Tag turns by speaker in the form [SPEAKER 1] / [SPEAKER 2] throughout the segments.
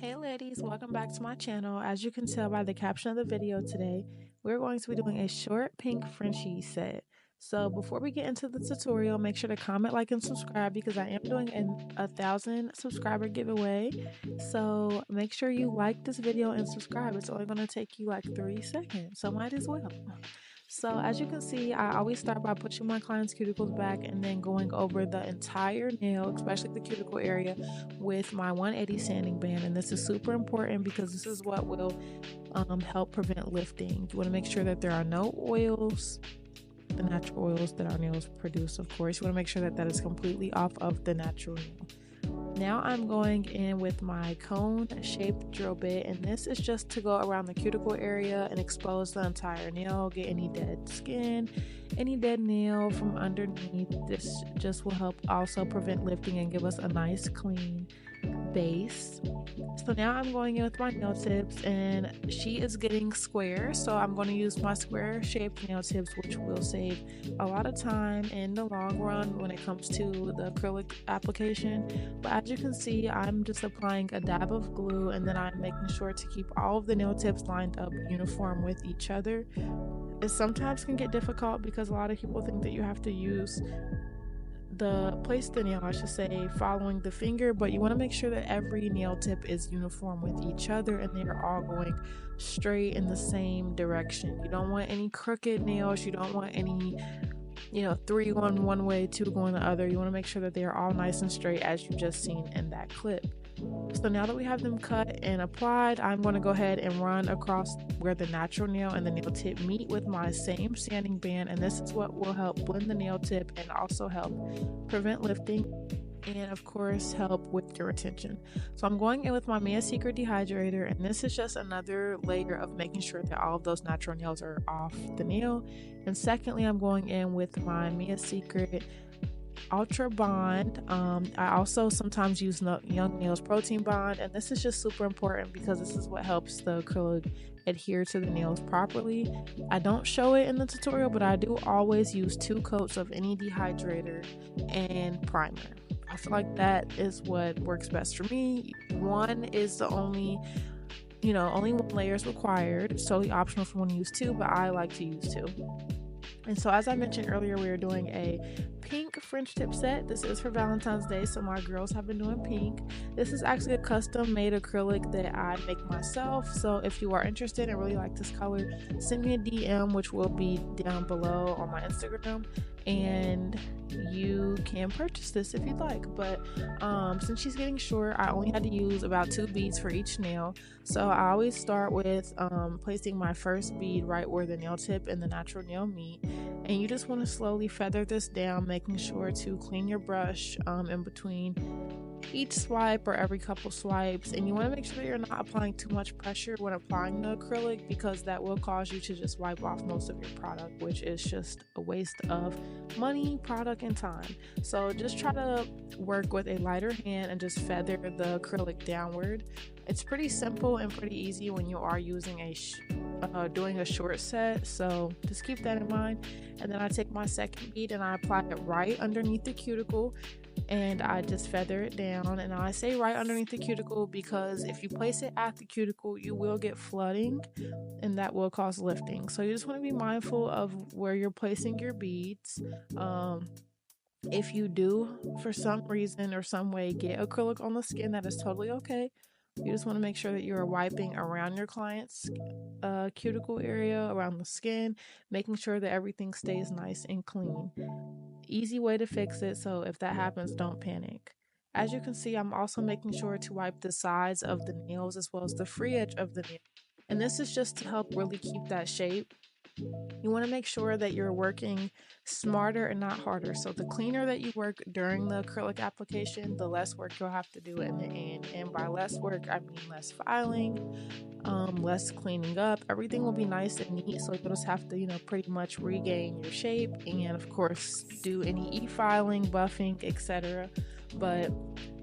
[SPEAKER 1] Hey ladies, welcome back to my channel. As you can tell by the caption of the video today, we're going to be doing a short pink Frenchie set. So before we get into the tutorial, make sure to comment, like, and subscribe because I am doing a 1,000 subscriber giveaway. So make sure you like this video and subscribe. It's only going to take you like 3 seconds, so might as well. So as you can see, I always start by pushing my client's cuticles back and then going over the entire nail, especially the cuticle area, with my 180 sanding band. And this is super important because this is what will help prevent lifting. You want to make sure that there are no oils, the natural oils that our nails produce, of course. You want to make sure that that is completely off of the natural nail. Now I'm going in with my cone shaped drill bit, and this is just to go around the cuticle area and expose the entire nail, get any dead skin, any dead nail from underneath. This just will help also prevent lifting and give us a nice clean base. So now I'm going in with my nail tips, and she is getting square, so I'm going to use my square shaped nail tips, which will save a lot of time in the long run when it comes to the acrylic application. But as you can see, I'm just applying a dab of glue, and then I'm making sure to keep all of the nail tips lined up uniform with each other. It sometimes can get difficult because a lot of people think that you have to place the nail, I should say, following the finger, but you want to make sure that every nail tip is uniform with each other and they're all going straight in the same direction. You don't want any crooked nails, you don't want any, three going one way, two going the other. You want to make sure that they are all nice and straight as you just seen in that clip. So now that we have them cut and applied, I'm going to go ahead and run across where the natural nail and the nail tip meet with my same sanding band, and this is what will help blend the nail tip and also help prevent lifting and of course help with your retention. So I'm going in with my Mia Secret dehydrator, and this is just another layer of making sure that all of those natural nails are off the nail. And secondly, I'm going in with my Mia Secret Ultra Bond. I also sometimes use Young Nails Protein Bond, and this is just super important because this is what helps the acrylic adhere to the nails properly. I don't show it in the tutorial, but I do always use 2 coats of any dehydrator and primer. I feel like that is what works best for me. One is the only one layer is required. It's totally optional if you want to use 2, but I like to use 2. And so as I mentioned earlier, we are doing a pink French tip set. This is for Valentine's Day, so my girls have been doing pink. This is actually a custom made acrylic that I make myself. So if you are interested and really like this color, send me a DM, which will be down below on my Instagram, and you can purchase this if you'd like. But since she's getting short, I only had to use about 2 beads for each nail. So I always start with placing my first bead right where the nail tip and the natural nail meet, and you just want to slowly feather this down, making sure to clean your brush in between each swipe or every couple swipes. And you want to make sure that you're not applying too much pressure when applying the acrylic, because that will cause you to just wipe off most of your product, which is just a waste of money, product, and time. So just try to work with a lighter hand and just feather the acrylic downward. It's pretty simple and pretty easy when you are using doing a short set, so just keep that in mind. And then I take my second bead and I apply it right underneath the cuticle, and I just feather it down. And I say right underneath the cuticle because if you place it at the cuticle, you will get flooding and that will cause lifting. So you just want to be mindful of where you're placing your beads. If you do, for some reason or some way, get acrylic on the skin, that is totally okay. You just want to make sure that you are wiping around your client's cuticle area, around the skin, making sure that everything stays nice and clean. Easy way to fix it, so if that happens, don't panic. As you can see, I'm also making sure to wipe the sides of the nails as well as the free edge of the nail. And this is just to help really keep that shape. You want to make sure that you're working smarter and not harder. So the cleaner that you work during the acrylic application, the less work you'll have to do in the end. And by less work, I mean less filing, less cleaning up. Everything will be nice and neat, so you'll just have to, pretty much regain your shape and, of course, do any e-filing, buffing, etc. But,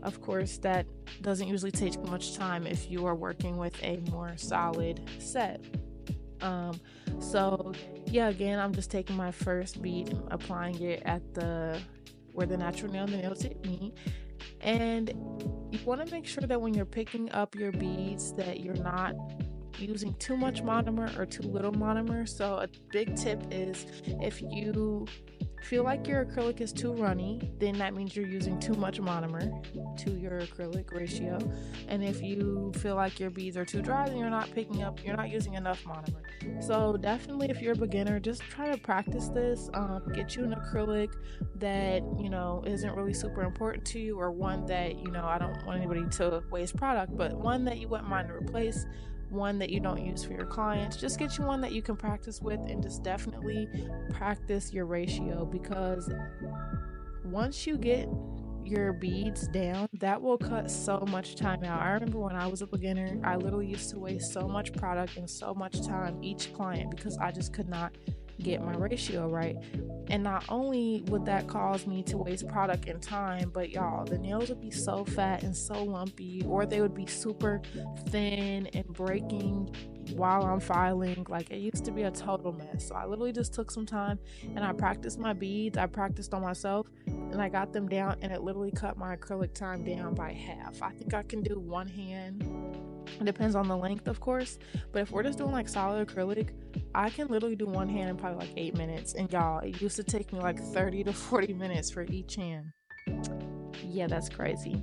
[SPEAKER 1] of course, that doesn't usually take much time if you are working with a more solid set. So yeah, again, I'm just taking my first bead and applying it at where the natural nail and the nail tip meet. And you want to make sure that when you're picking up your beads that you're not using too much monomer or too little monomer. So a big tip is, if you feel like your acrylic is too runny, then that means you're using too much monomer to your acrylic ratio. And if you feel like your beads are too dry, then you're not using enough monomer. So definitely, if you're a beginner, just try to practice this. Get you an acrylic that isn't really super important to you, or one that I don't want anybody to waste product, but one that you wouldn't mind to replace, one that you don't use for your clients. Just get you one that you can practice with, and just definitely practice your ratio, because once you get your beads down, that will cut so much time out. I remember when I was a beginner, I literally used to waste so much product and so much time each client because I just could not get my ratio right. And not only would that cause me to waste product and time, but y'all, the nails would be so fat and so lumpy, or they would be super thin and breaking while I'm filing. Like, it used to be a total mess. So I literally just took some time and I practiced my beads. I practiced on myself and I got them down, and it literally cut my acrylic time down by half. I think I can do one hand. It depends on the length, of course, but if we're just doing like solid acrylic, I can literally do one hand in probably like 8 minutes. And y'all, it used to take me like 30 to 40 minutes for each hand. Yeah, that's crazy.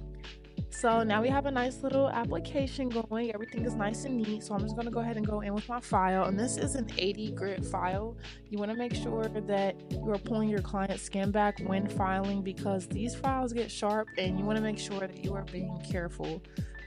[SPEAKER 1] So now we have a nice little application going. Everything is nice and neat. So I'm just going to go ahead and go in with my file. And this is an 80 grit file. You want to make sure that you are pulling your client's skin back when filing, because these files get sharp and you want to make sure that you are being careful.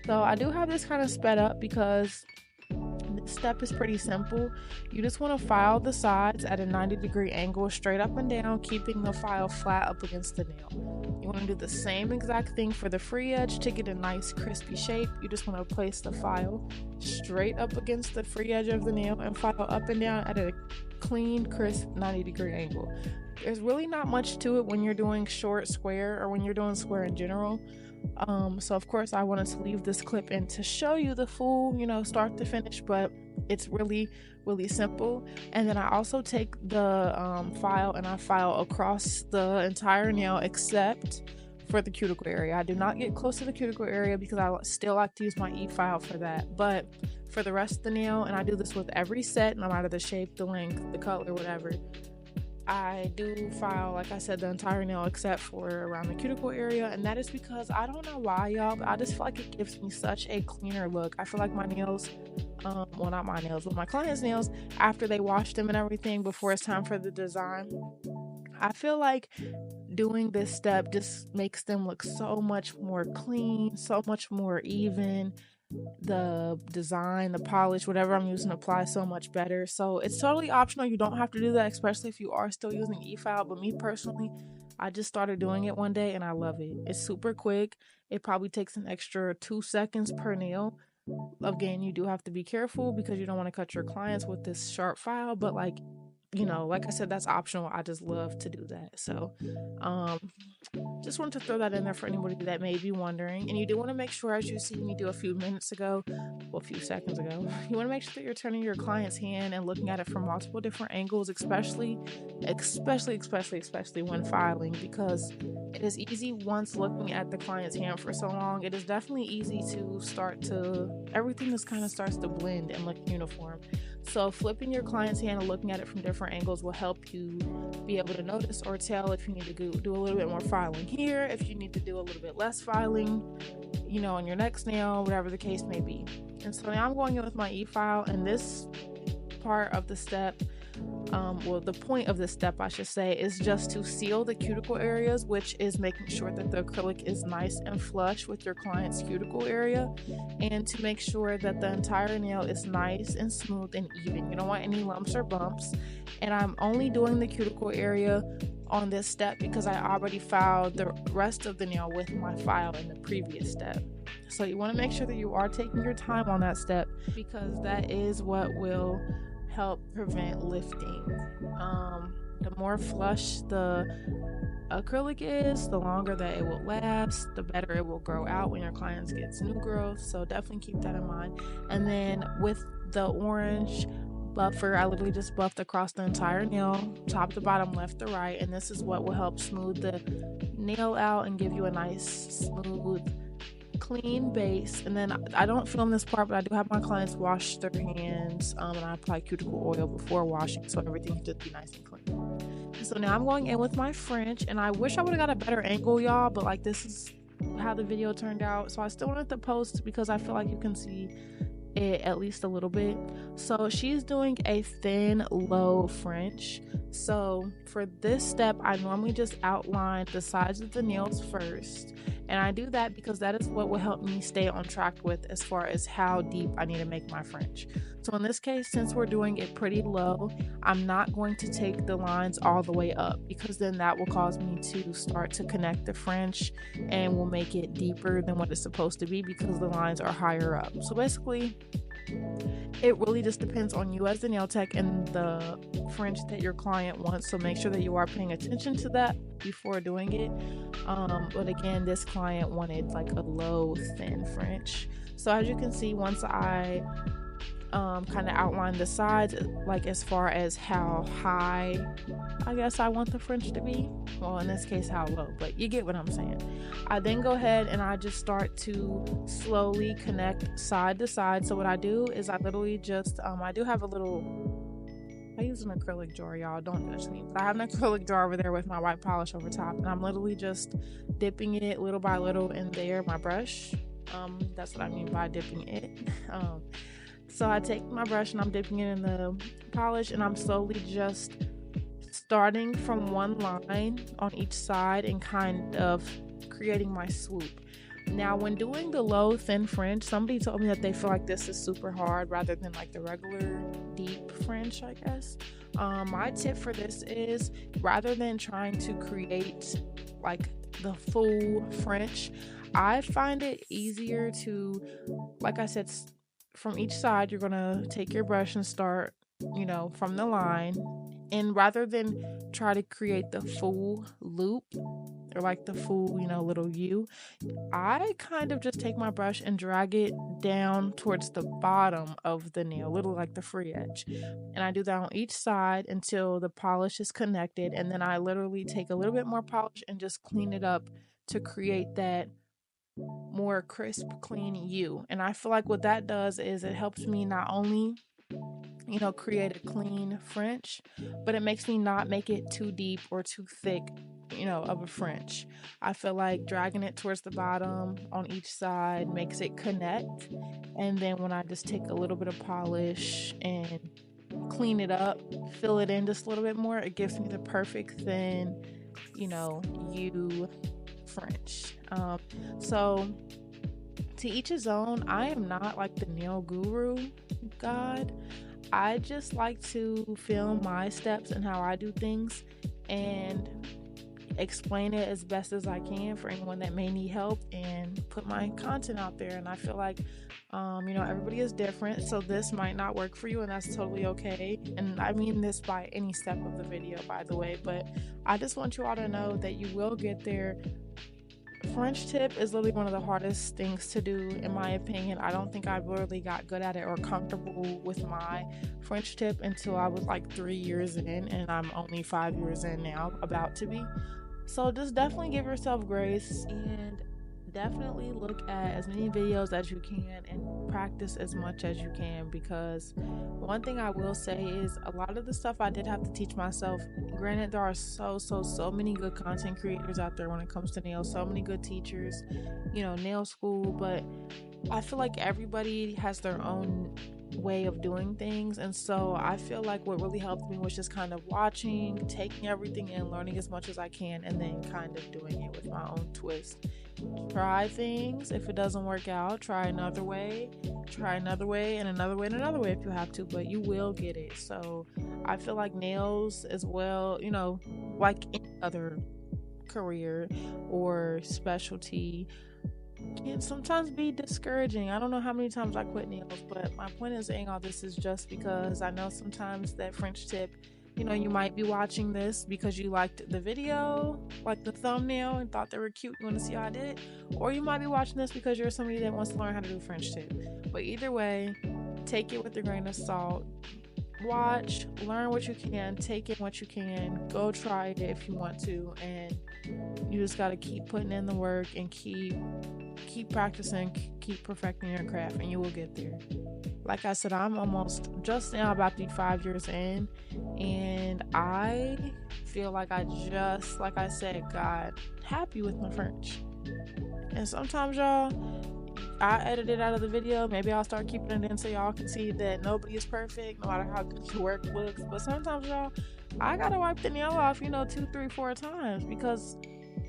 [SPEAKER 1] So I do have this kind of sped up because this step is pretty simple. You just want to file the sides at a 90-degree angle straight up and down, keeping the file flat up against the nail. You want to do the same exact thing for the free edge to get a nice crispy shape. You just want to place the file straight up against the free edge of the nail and file up and down at a clean, crisp 90-degree angle. There's really not much to it when you're doing short square, or when you're doing square in general. So of course I wanted to leave this clip in to show you the full, start to finish, but it's really, really simple. And then I also take the file and I file across the entire nail except for the cuticle area. I do not get close to the cuticle area because I still like to use my e-file for that. But for the rest of the nail, and I do this with every set, no matter the shape, the length, the color, whatever, I do file, like I said, the entire nail except for around the cuticle area. And that is because I don't know why, y'all, but I just feel like it gives me such a cleaner look. I feel like my nails, well, not my nails, but my clients' nails, after they wash them and everything before it's time for the design, I feel like doing this step just makes them look so much more clean, so much more even. The design, the polish, whatever I'm using applies so much better. So it's totally optional. You don't have to do that, especially if you are still using e-file. But me personally, I just started doing it one day and I love it. It's super quick. It probably takes an extra 2 seconds per nail. Again, you do have to be careful because you don't want to cut your clients with this sharp file, but like I said, that's optional. I just love to do that. So just wanted to throw that in there for anybody that may be wondering. And you do want to make sure, as you see me do a few seconds ago, you want to make sure that you're turning your client's hand and looking at it from multiple different angles, especially when filing, because it is easy, once looking at the client's hand for so long, it is definitely easy to everything just kind of starts to blend and look uniform. So flipping your client's hand and looking at it from different angles will help you be able to notice or tell if you need to do a little bit more filing here, if you need to do a little bit less filing, on your next nail, whatever the case may be. And so now I'm going in with my e-file, and this part of the step, the point of this step, I should say, is just to seal the cuticle areas, which is making sure that the acrylic is nice and flush with your client's cuticle area, and to make sure that the entire nail is nice and smooth and even. You don't want any lumps or bumps. And I'm only doing the cuticle area on this step because I already filed the rest of the nail with my file in the previous step. So you want to make sure that you are taking your time on that step, because that is what will help prevent lifting. The more flush the acrylic is, the longer that it will last, the better it will grow out when your clients gets new growth. So definitely keep that in mind. And then with the orange buffer. I literally just buffed across the entire nail, top to bottom, left to right, and this is what will help smooth the nail out and give you a nice, smooth, clean base. And then I don't film this part, but I do have my clients wash their hands, and I apply cuticle oil before washing, so everything can just be nice and clean. So now I'm going in with my French, and I wish I would have got a better angle, y'all, but like this is how the video turned out. So I still wanted to post because I feel like you can see it at least a little bit. So she's doing a thin low French. So for this step, I normally just outline the sides of the nails first, and I do that because that is what will help me stay on track with as far as how deep I need to make my French. So in this case, since we're doing it pretty low, I'm not going to take the lines all the way up, because then that will cause me to start to connect the French and will make it deeper than what it's supposed to be because the lines are higher up. So basically, it really just depends on you as the nail tech and the French that your client wants. So make sure that you are paying attention to that before doing it. But again, this client wanted like a low, thin French. So as you can see, once I kind of outline the sides, like as far as how high I guess I want the French to be, well in this case how low, but you get what I'm saying. I then go ahead and I just start to slowly connect side to side. So what I do is I literally just I do have a little, I use an acrylic jar, y'all, don't judge me, but I have an acrylic jar over there with my white polish over top, and I'm literally just dipping it little by little in there, my brush. That's what I mean by dipping it. So I take my brush and I'm dipping it in the polish, and I'm slowly just starting from one line on each side and kind of creating my swoop. Now when doing the low thin French, somebody told me that they feel like this is super hard rather than like the regular deep French, I guess. My tip for this is, rather than trying to create like the full French, I find it easier to, like I said, from each side you're gonna take your brush and start, you know, from the line, and rather than try to create the full loop or like the full, you know, little U, I kind of just take my brush and drag it down towards the bottom of the nail, little like the free edge, and I do that on each side until the polish is connected, and then I literally take a little bit more polish and just clean it up to create that more crisp, clean U. And I feel like what that does is it helps me not only, you know, create a clean French, but it makes me not make it too deep or too thick, you know, of a French. I feel like dragging it towards the bottom on each side makes it connect, and then when I just take a little bit of polish and clean it up, fill it in just a little bit more, it gives me the perfect thin, you know, U French. So to each his own. I am not like the nail guru god. I just like to film my steps and how I do things and explain it as best as I can for anyone that may need help and put my content out there. And I feel like you know, everybody is different, so this might not work for you, and that's totally okay. And I mean this by any step of the video, by the way, but I just want you all to know that you will get there. French tip is literally one of the hardest things to do, in my opinion. I don't think I really got good at it or comfortable with my French tip until I was like 3 years in, and I'm only 5 years in now, about to be. So just definitely give yourself grace and definitely look at as many videos as you can and practice as much as you can, because one thing I will say is a lot of the stuff I did have to teach myself. Granted, there are so many good content creators out there when it comes to nails, so many good teachers, you know, nail school, but I feel like everybody has their own way of doing things. And so I feel like what really helped me was just kind of watching, taking everything in, learning as much as I can, and then kind of doing it with my own twist. Try things. If it doesn't work out, try another way, and another way, and another way if you have to, but you will get it. So I feel like nails as well, you know, like any other career or specialty, can sometimes be discouraging. I don't know how many times I quit nails, but my point in saying all this is just because I know sometimes that French tip, you know, you might be watching this because you liked the video, like the thumbnail, and thought they were cute, you want to see how I did it, or you might be watching this because you're somebody that wants to learn how to do French tip. But either way, take it with a grain of salt. watch, learn what you can, take in what you can, go try it if you want to, and you just got to keep putting in the work and keep practicing, keep perfecting your craft, and you will get there. Like I said, I'm almost just now about to be 5 years in, and I feel like I just, like I said, got happy with my French. And sometimes, y'all, I edit it out of the video. Maybe I'll start keeping it in so y'all can see that nobody is perfect, no matter how good your work looks. But sometimes, y'all, I gotta wipe the nail off, 2, 3, 4 times, because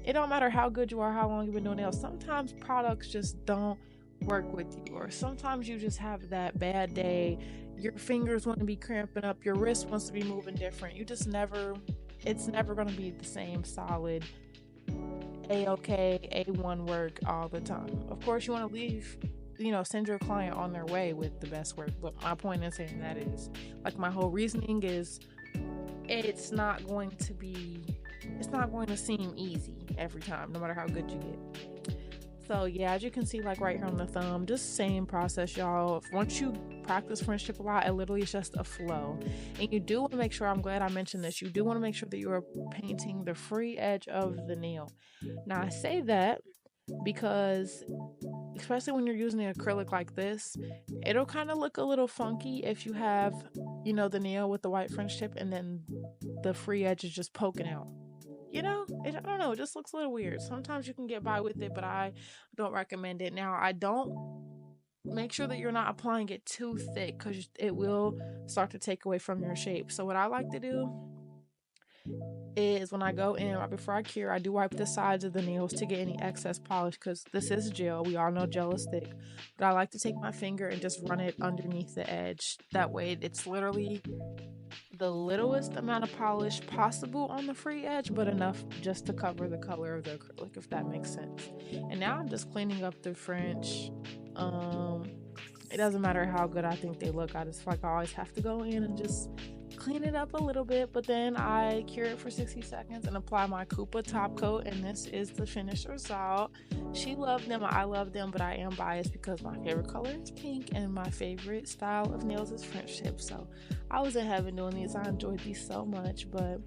[SPEAKER 1] it don't matter how good you are, how long you've been doing nails. Sometimes products just don't work with you, or sometimes you just have that bad day. Your fingers want to be cramping up, your wrist wants to be moving different. You just never, it's never going to be the same solid A-OK, A1 work all the time. Of course, you want to leave, send your client on their way with the best work. But my point in saying that is, like, my whole reasoning is, it's not going to seem easy every time, no matter how good you get. So yeah, as you can see, like right here on the thumb, just same process, y'all. Once you practice French tip a lot, it literally is just a flow. And you do want to make sure, I'm glad I mentioned this, you do want to make sure that you are painting the free edge of the nail. Now I say that because, especially when you're using the acrylic like this, it'll kind of look a little funky if you have, the nail with the white French tip and then the free edge is just poking out. I don't know, it just looks a little weird. Sometimes you can get by with it, but I don't recommend it. Now, I don't, make sure that you're not applying it too thick, because it will start to take away from your shape. So what I like to do is, when I go in right before I cure, I do wipe the sides of the nails to get any excess polish, because this is gel. We all know gel is thick, but I like to take my finger and just run it underneath the edge. That way it's literally the littlest amount of polish possible on the free edge, but enough just to cover the color of the acrylic, if that makes sense. And now I'm just cleaning up the French. It doesn't matter how good I think they look. I just like I always have to go in and just clean it up a little bit, but then I cure it for 60 seconds and apply my Koopa top coat, and this is the finished result. She loved them, I love them, but I am biased because my favorite color is pink and my favorite style of nails is French tip. So I was in heaven doing these. I enjoyed these so much. But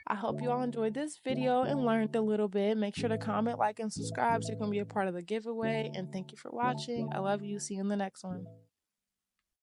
[SPEAKER 1] I hope you all enjoyed this video and learned a little bit. Make sure to comment, like, and subscribe so you can be a part of the giveaway. And thank you for watching. I love you. See you in the next one.